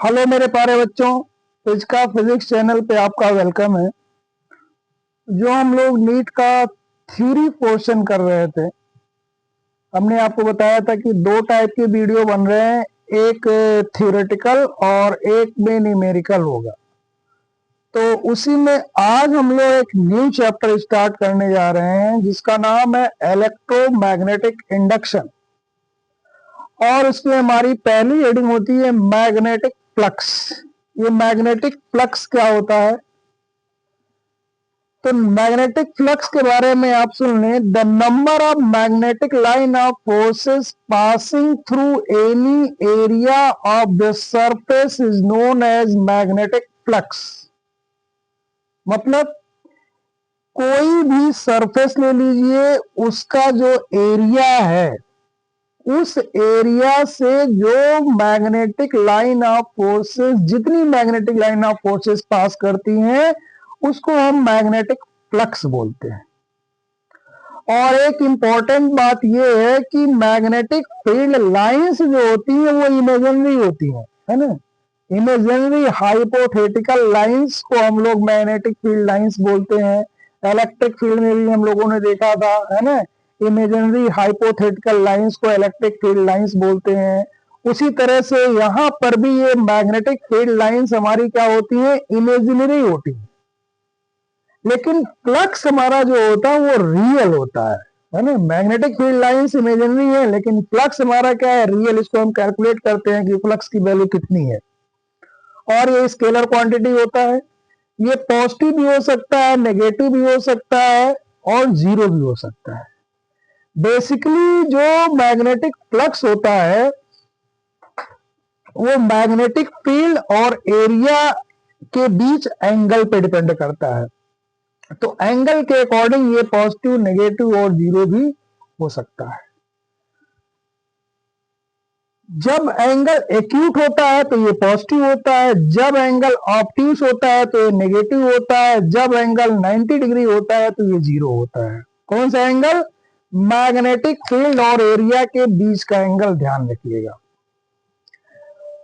Hello मेरे प्यारे बच्चों, इसका फिजिक्स चैनल पे आपका वेलकम है। जो हम लोग नीट का थ्योरी पोर्शन कर रहे थे, हमने आपको बताया था कि दो टाइप के वीडियो बन रहे हैं, एक थ्योरेटिकल और एक में न्यूमेरिकल होगा। तो उसी में आज हम लोग एक न्यू चैप्टर स्टार्ट करने जा रहे हैं जिसका नाम है इलेक्ट्रोमैग्नेटिक इंडक्शन। और उसमें हमारी पहली हेडिंग होती है मैग्नेटिक फ्लक्स। ये मैग्नेटिक फ्लक्स क्या होता है? तो मैग्नेटिक फ्लक्स के बारे में आप सुन लें। The number of magnetic line of forces passing through any area of the surface is known as magnetic flux. मतलब कोई भी सरफेस ले लीजिए, उसका जो एरिया है, उस एरिया से जो मैग्नेटिक लाइन ऑफ फोर्सेस, जितनी मैग्नेटिक लाइन ऑफ फोर्सेस पास करती हैं, उसको हम मैग्नेटिक फ्लक्स बोलते हैं। और एक इंपॉर्टेंट बात यह है कि मैग्नेटिक फील्ड लाइंस जो होती हैं वो इमेजिनरी होती हैं, है ना। इमेजिनरी हाइपोथेटिकल लाइंस को हम लोग मैग्नेटिक फील्ड लाइंस बोलते हैं। इलेक्ट्रिक फील्ड में भी हम लोगों ने देखा था, है ना, इमेजिनरी हाइपोथेटिकल लाइंस को इलेक्ट्रिक फील्ड लाइंस बोलते हैं। उसी तरह से यहाँ पर भी ये मैग्नेटिक फील्ड लाइंस हमारी क्या होती है? इमेजिनरी होती है। लेकिन फ्लक्स हमारा जो होता है वो रियल होता है ना। मैग्नेटिक फील्ड लाइंस इमेजिनरी है, लेकिन फ्लक्स हमारा क्या है? रियल। इसको हम कैलकुलेट करते हैं कि फ्लक्स की वैल्यू कितनी है, और ये स्केलर क्वांटिटी होता है। ये पॉजिटिव भी हो सकता है, नेगेटिव भी हो सकता है, और जीरो भी हो सकता है। बेसिकली जो मैग्नेटिक फ्लक्स होता है वो मैग्नेटिक फील्ड और एरिया के बीच एंगल पे डिपेंड करता है। तो एंगल के अकॉर्डिंग ये पॉजिटिव, नेगेटिव और जीरो भी हो सकता है। जब एंगल एक्यूट होता है तो ये पॉजिटिव होता है, जब एंगल ऑब्ट्यूस होता है तो ये नेगेटिव होता है, जब एंगल 90 डिग्री होता है तो ये जीरो होता है। कौन सा एंगल? मैग्नेटिक फील्ड और एरिया के बीच का एंगल, ध्यान रखिएगा।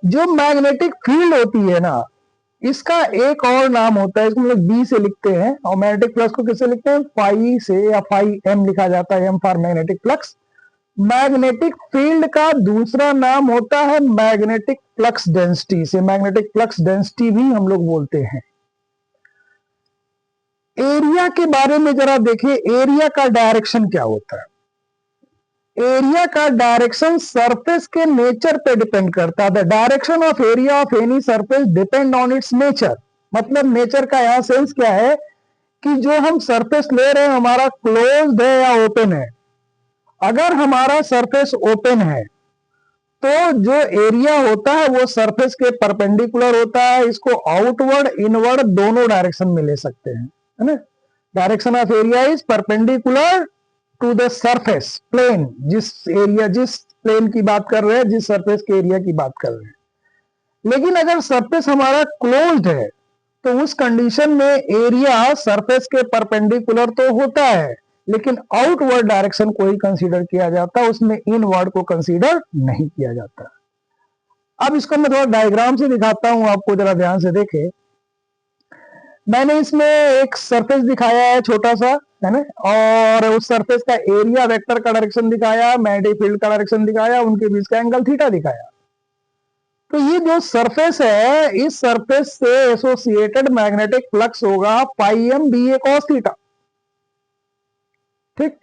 जो मैग्नेटिक फील्ड होती है ना, इसका एक और नाम होता है, इसको हम लोग बी से लिखते हैं, और मैग्नेटिक फ्लक्स को किससे लिखते हैं? फाई से, या फाई एम लिखा जाता है, M for magnetic flux. Magnetic field का दूसरा नाम होता है मैग्नेटिक फ्लक्स डेंसिटी। से मैग्नेटिक फ्लक्स डेंसिटी भी हम लोग बोलते हैं। एरिया के बारे में जरा देखिए, एरिया का डायरेक्शन क्या होता है? एरिया का डायरेक्शन सरफेस के नेचर पे डिपेंड करता है। The direction of area of any surface depend on it's nature. मतलब नेचर का यहां सेंस क्या है कि जो हम सरफेस ले रहे हैं हमारा क्लोज्ड है या ओपन है। अगर हमारा सरफेस ओपन है तो जो एरिया होता है वो सरफेस के परपेंडिकुलर होता है। इसको आउटवर्ड, इनवर्ड दोनों डायरेक्शन में ले सकते हैं, है ना। Direction of area is perpendicular to the surface plane. जिस प्लेन की बात कर रहे हैं, जिस सरफेस के एरिया की बात कर रहे हैं। लेकिन अगर सरफेस हमारा क्लोज्ड है तो उस कंडीशन में एरिया सरफेस के परपेंडिकुलर तो होता है, लेकिन आउटवर्ड डायरेक्शन को ही कंसीडर किया जाता है, उसमें इनवर्ड को कंसीडर नहीं किया जाता। अब इसको मैं थोड़ा डायग्राम से दिखाता हूं आपको, जरा ध्यान से देखें। मैंने इसमें एक सरफेस दिखाया है छोटा सा, है ना, और उस सरफेस का एरिया वेक्टर का डायरेक्शन दिखाया, मैग्नेटिक फील्ड का डायरेक्शन दिखाया, उनके बीच का एंगल थीटा दिखाया। तो ये जो सरफेस है, इस सरफेस से एसोसिएटेड मैग्नेटिक फ्लक्स होगा पाई M B A cos theta. ठीक,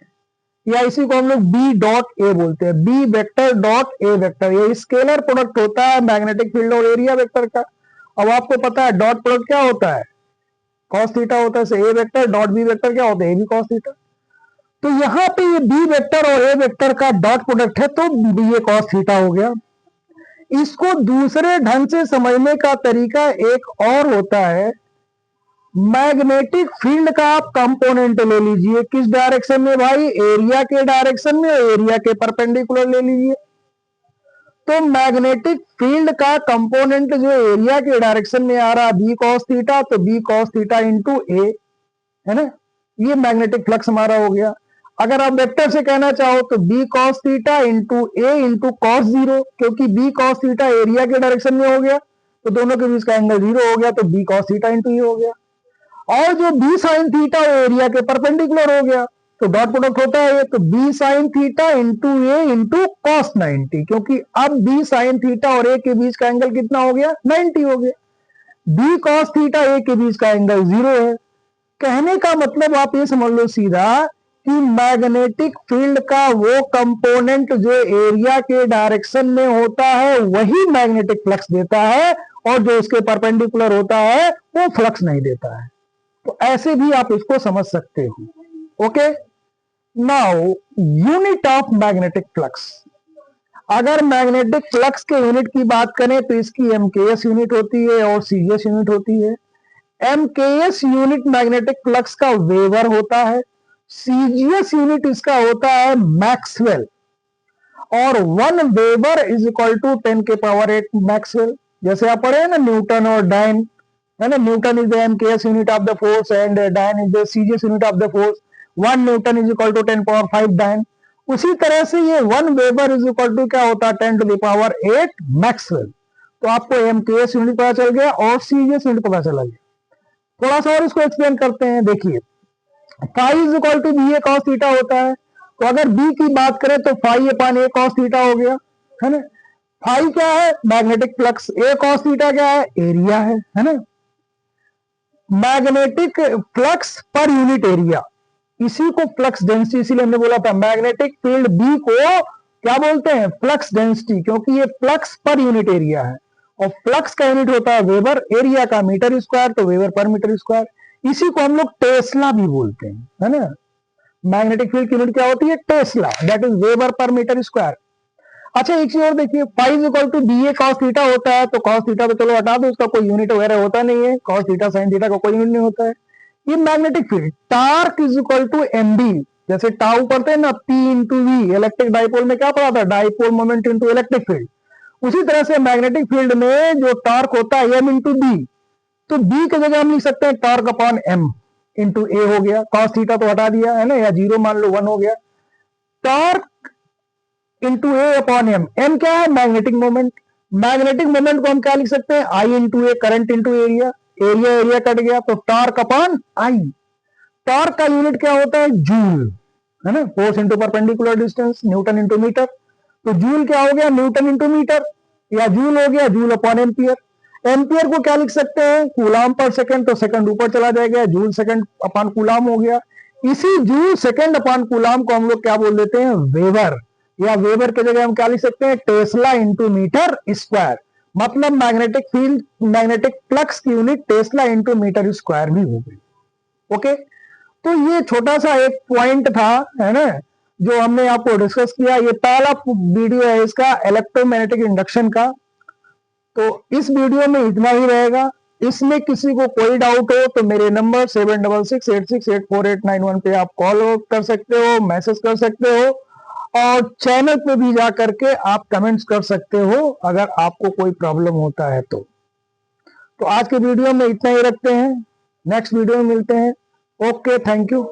या इसी को हम लोग बी डॉट ए बोलते हैं, B vector dot A vector. ये स्केलर प्रोडक्ट होता है मैग्नेटिक फील्ड और एरिया वेक्टर का। अब आपको पता है डॉट प्रोडक्ट क्या होता है? कॉस थीटा होता है। A vector dot B vector क्या होता है? A B cos theta. तो यहाँ पे ये बी वेक्टर और ए वेक्टर का डॉट प्रोडक्ट है, तो बी ए कॉस थीटा हो गया। इसको दूसरे ढंग से समझने का तरीका एक और होता है। मैग्नेटिक फील्ड का आप कंपोनेंट ले लीजिए, किस डायरेक्शन में भाई? एरिया के डायरेक्शन में, एरिया के परपेंडिकुलर ले लीजिए। तो मैग्नेटिक फील्ड का कंपोनेंट जो एरिया के डायरेक्शन में आ रहा बी कॉस थीटा, तो बी कॉस थीटा इंटू ए, है ना। ये मैग्नेटिक फ्लक्स हमारा हो गया। अगर आप वेक्टर से कहना चाहो तो बी कॉस थीटा इंटू ए इंटू कॉस जीरो, क्योंकि बी कॉस थीटा एरिया के डायरेक्शन में हो गया, तो दोनों के बीच का एंगल 0 हो गया, तो बी कॉस थीटा इंटू ए हो गया। और जो बी साइन थीटा एरिया के परपेंडिकुलर हो गया, तो डॉट प्रोडक्ट होता है ये, तो बी साइन थीटा इंटू ए इंटू कॉस 90, क्योंकि अब बी साइन थीटा और ए के बीच का एंगल कितना हो गया, 90 हो गया। बी कॉस थीटा ए के बीच का एंगल 0 है। कहने का मतलब आप ये समझ लो सीधा कि मैग्नेटिक फील्ड का वो कंपोनेंट जो एरिया के डायरेक्शन में होता है वही मैग्नेटिक फ्लक्स देता है, और जो उसके परपेंडिकुलर होता है वो फ्लक्स नहीं देता है। तो ऐसे भी आप इसको समझ सकते हो। Okay, now unit of magnetic flux. अगर मैग्नेटिक फ्लक्स के यूनिट की बात करें तो इसकी एमकेएस यूनिट होती है और सीजीएस यूनिट होती है। एमकेएस यूनिट मैग्नेटिक फ्लक्स का वेबर होता है, सीजीएस यूनिट इसका होता है मैक्सवेल, और 1 वेबर इज इक्वल टू 10 के पावर 8 मैक्सवेल। जैसे आप पढ़े हैं ना न्यूटन और डाइन, है ना, newton is the MKS unit of the force and dyne is the CGS unit of the force. 1 newton is equal to 10 power 5 dyne. उसी तरह से ये 1 वेबर इज इक्वल टू क्या होता है, 10 टू द पावर 8 मैक्सवेल। तो आपको MKS unit पता चल गया और सीजीएस यूनिट पता चला गया। थोड़ा सा और इसको एक्सप्लेन करते हैं। देखिए, phi is equal to B A cos theta होता है, तो अगर बी की बात करें तो phi upon A cos theta हो गया, है ना। फाई क्या है, magnetic flux, A cos theta क्या है, एरिया है ना। Magnetic flux per unit area, इसी को फ्लक्स डेंसिटी, इसीलिए हमने बोला था मैग्नेटिक फील्ड बी को क्या बोलते हैं, फ्लक्स डेंसिटी, क्योंकि ये फ्लक्स पर यूनिट एरिया है, और फ्लक्स का यूनिट होता है वेबर, एरिया का मीटर स्क्वायर, तो वेबर पर मीटर स्क्वायर। इसी को हम लोग टेस्ला भी बोलते हैं, है ना। मैग्नेटिक फील्ड की यूनिट क्या होती है, tesla, that is weber per metre square. अच्छा, एक चीज और देखिए, phi is equal to B A cos theta होता है, तो कॉस थीटा तो चलो हटा दो, उसका कोई यूनिट वगैरह होता नहीं है, कॉस थीटा साइन थीटा का कोई यूनिट नहीं होता है। ये magnetic field torque is equal to M B, जैसे टाउ पढ़ते हैं ना, P into V, electric dipole में क्या पढ़ा था, dipole moment into electric field. उसी तरह से मैग्नेटिक फील्ड में जो टॉर्क होता है एम इंटू बी, तो बी की जगह हम लिख सकते हैं टॉर्क अपॉन एम इंटू ए हो गया, कॉस थीटा तो हटा दिया है ना, या 0 मान लो 1 हो गया, टॉर्क इंटू ए अपॉन एम। एम क्या है, मैग्नेटिक मोमेंट। मैग्नेटिक मोमेंट को हम क्या लिख सकते हैं, I into A, current into area, area area cut गया, तो टॉर्क अपॉन आई। टॉर्क का यूनिट क्या होता है, जूल, है ना, force into perpendicular distance, newton into metre. तो जूल क्या हो गया, न्यूटन इंटू मीटर, या जूल हो गया जूल अपॉन एम्पियर। एम्पियर को क्या लिख सकते हैं, कूलाम पर सेकंड, तो सेकंड ऊपर चला जाएगा, जूल सेकंड अपॉन कूलाम हो गया। इसी जूल सेकंड अपॉन कूलाम को हम लोग क्या बोल देते हैं, वेबर, या वेबर की जगह हम क्या लिख सकते हैं, टेस्ला इंटू मीटर स्क्वायर। मतलब मैग्नेटिक फील्ड, मैग्नेटिक फ्लक्स की unit tesla into metre square भी हो गई। ओके, तो ये छोटा सा एक पॉइंट था, है ना, जो हमने आपको डिस्कस किया। ये पहला वीडियो है इसका इलेक्ट्रोमैग्नेटिक इंडक्शन का। तो इस वीडियो में इतना ही रहेगा। इसमें किसी को कोई डाउट हो तो मेरे नंबर 7668684891 पे आप कॉल कर सकते हो, मैसेज कर सकते हो, और चैनल पे भी जा करके आप कमेंट्स कर सकते हो अगर आपको कोई प्रॉब्लम होता है तो आज के वीडियो में इतना ही रखते हैं, नेक्स्ट वीडियो में मिलते हैं। Okay, thank you.